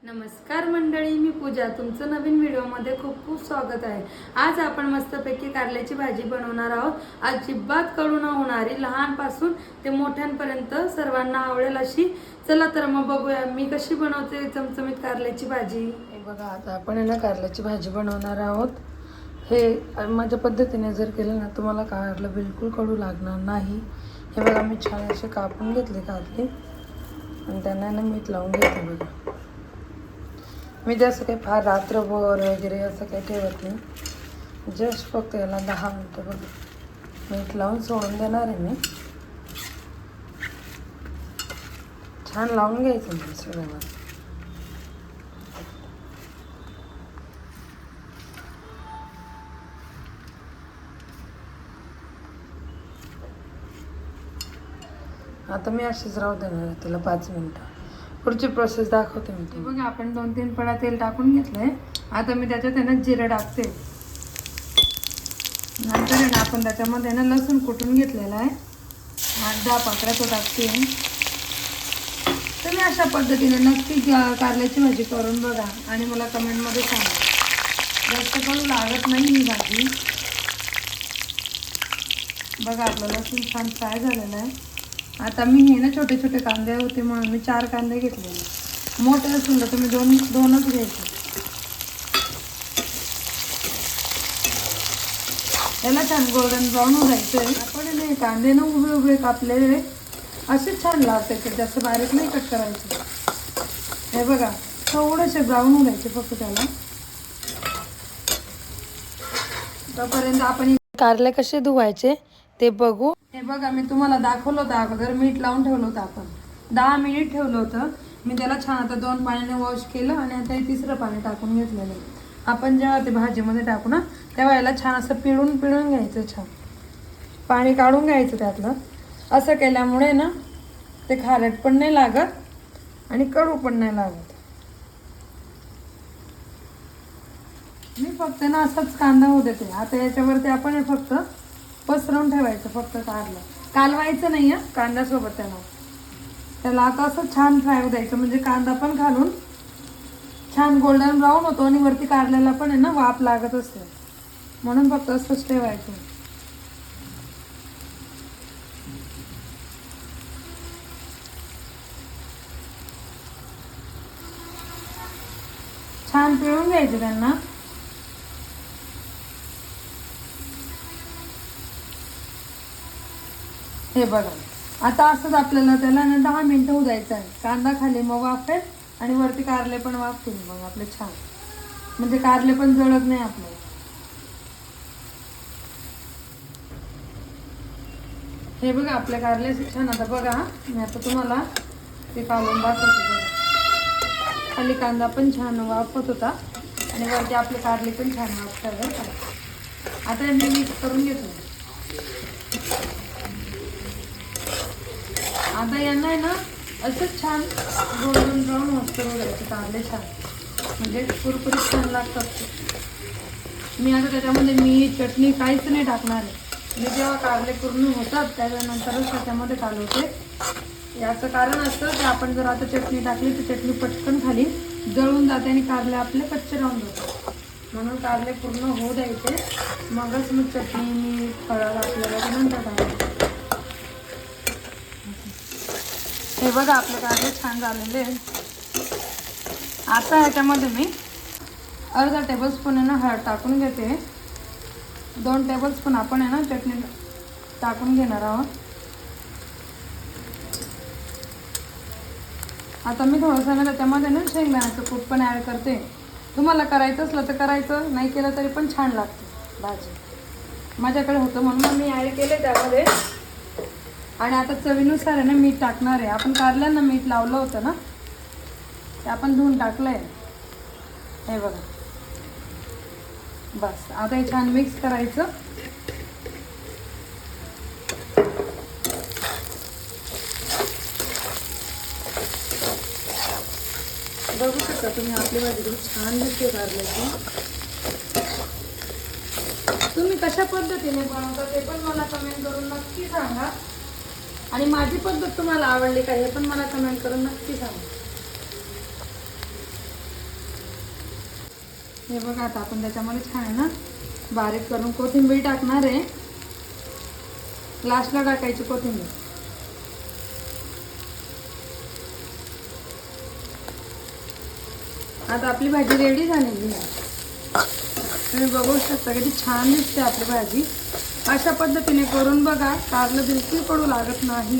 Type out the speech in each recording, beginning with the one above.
नमस्कार मंडळी, मी पूजा. तुमचं नवीन व्हिडिओमध्ये खूप खूप स्वागत आहे. आज आपण मस्तपैकी कारल्याची भाजी बनवणार आहोत. अजिबात कडू न होणारी, लहानपासून ते मोठ्यांपर्यंत सर्वांना आवडेल अशी. चला तर मग बघूया मी कशी बनवते चमचमीत कारल्याची भाजी. हे बघा, आता आपण ना कारल्याची भाजी बनवणार आहोत. हे माझ्या पद्धतीने जर केलं ना तुम्हाला कारलं बिलकुल कडू लागणार नाही. हे बघा, मी छान असे कापून घेतले कारले आणि त्यांना ना मीठ लावून घेते. बघा, मी जसं काही फार रात्रभर वगैरे असं काही ठेवत नाही. जस्ट फक्त याला 10 मिनटं बघा मीठ लावून सोडून देणार आहे मी. छान लावून घ्यायचं मी सगळ्यावर. आता मी अशीच राहू देणार आहे तिला 5 मिनटं. पुढची प्रोसेस दाखवते मी. ते बघा, आपण 2-3 पळा तेल टाकून घेतलंय. आता मी त्याच्यात आहे ना जिरं टाकते. नंतर आहे ना आपण त्याच्यामध्ये ना लसूण कुटून घेतलेला आहे 8-10 पाकळ्या तो टाकते. तुम्ही अशा पद्धतीने नक्की कारल्याची भाजी करून बघा आणि मला कमेंटमध्ये सांगा. जास्त करून लागत नाही ही भाजी. बघा, आपलं लसूण छान फ्राय झालेलं आहे. आता मी हे ना छोटे छोटे कांदे होते म्हणून मी 4 कांदे घेतलेले. मोठे असून तर तुम्ही दोनच घ्यायचे. याला छान गोल्डन ब्राऊन होऊन आपण हे कांदे ना उभे उभे कापलेले असे छान लागते. ते जास्त बारीक नाही कट करायचे. हे बघा, थोडेसे ब्राऊन होऊन द्यायचे फक्त त्याला. तोपर्यंत आपण कारले कसे धुवायचे ते बघू. हे बघा, मी तुम्हाला दाखवलं होतं अगोदर. मीठ लावून ठेवलं होतं आपण. 10 मिनिट ठेवलं होतं मी त्याला. छान आता 2 पाण्याने वॉश केलं आणि आता हे 3रं पाणी टाकून घेतलेलं आहे. आपण जेव्हा ते भाजीमध्ये टाकू ना तेव्हा याला छान असं पिळून घ्यायचं. छान पाणी काढून घ्यायचं त्यातलं. असं केल्यामुळे ना ते खारट पण नाही लागत आणि कडू पण नाही लागत. मी फक्त ना असाच कांदा होऊ देते. आता याच्यावरती आपण फक्त पसरवून ठेवायचं. फक्त कालवायचं नाही आहे कांद्यासोबत. त्याला आता असं छान फ्राय होऊ द्यायचं. म्हणजे कांदा पण घालून छान गोल्डन ब्राऊन होतो आणि वरती कारल्याला पण आहे ना वाफ लागत असते. म्हणून फक्त असंच ठेवायचं. छान पिळून घ्यायचं त्यांना. हे बघा, आता असंच आपल्याला त्याला ना 10 मिनिटं होऊ द्यायचं आहे. कांदा खाली मग वाफेल आणि वरती कारले पण वाफतील. मग आपले छान, म्हणजे कारले पण जळत नाही आपले. हे बघा, आपल्या कारले छान. आता बघा, मी आता तुम्हाला ते काढून दाखवते. बघा, खाली कांदा पण छान वाफत होता आणि वरती आपले कारले पण छान वाफतात. आता मी मिक्स करून घेतो. आता यांना आहे ना असंच छान गोल्डन ब्राऊन होत द्यायचे कारले. छान म्हणजे कुरकुरीत छान लागतात. मी आता त्याच्यामध्ये मीठ चटणी काहीच नाही टाकणार आहे. मी जेव्हा कारले पूर्ण होतात त्याच्यानंतरच त्याच्यामध्ये कालवते. याचं कारण असतं की आपण जर आता चटणी टाकली तर चटणी पटकन खाली जळून जाते आणि कारले आपले कच्चे राहून जातात. म्हणून कारले पूर्ण होऊ द्यायचे, मगच मग चटणी मीठ हळद आपल्याला नंतर टाकायचं. हे बघा, आपले कारले छान झालेले. आता ह्याच्यामध्ये मी अर्धा टेबलस्पून आहे ना हळद टाकून घेते. 2 टेबलस्पून आपण आहे ना चटणी टाकून घेणार आहोत. आता मी थोडंसं ना त्याच्यामध्ये ना शेंगदाण्याचं कूट पण ॲड करते. तुम्हाला करायचं असलं तर करायचं, नाही केलं तरी पण छान लागते भाजी. माझ्याकडे होतं म्हणून मी ॲड केले त्यामध्ये. आणि आता चवीनुसार आहे ना मीठ टाकणार आहे. आपण कारल्यांना मीठ लावलं होतं ना ते आपण धुवून टाकलं आहे. हे बघा, बस. आता हे छान मिक्स करायचं. बघू शकता तुम्ही आपली भाजी खूप छान दिसते कारल्याची. तुम्ही कशा पद्धतीने बनवता ते पण मला कमेंट करून नक्की सांगा. आणि माझी पद्धत तुम्हाला आवडली का हे पण मला कमेंट करून नक्की सांगा. हे बघा आता आपण त्याच्यामध्ये छान आहे ना बारीक करून कोथिंबीर टाकणार आहे. लास्टला टाकायची कोथिंबीर. आता आपली भाजी रेडी झालेली आहे. तुम्ही बघू शकता किती छान दिसते आपली भाजी. अशा पद्धतीने करून बघा, कारलं बिलकुल कडू लागत नाही.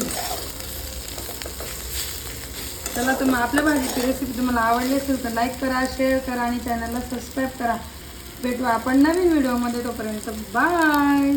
चला तर मग आपल्या भाजीची रेसिपी तुम्हाला आवडली असेल तर लाईक करा, शेअर करा आणि चॅनलला सबस्क्राईब करा. भेटू आपण नवीन व्हिडिओमध्ये. तोपर्यंत बाय.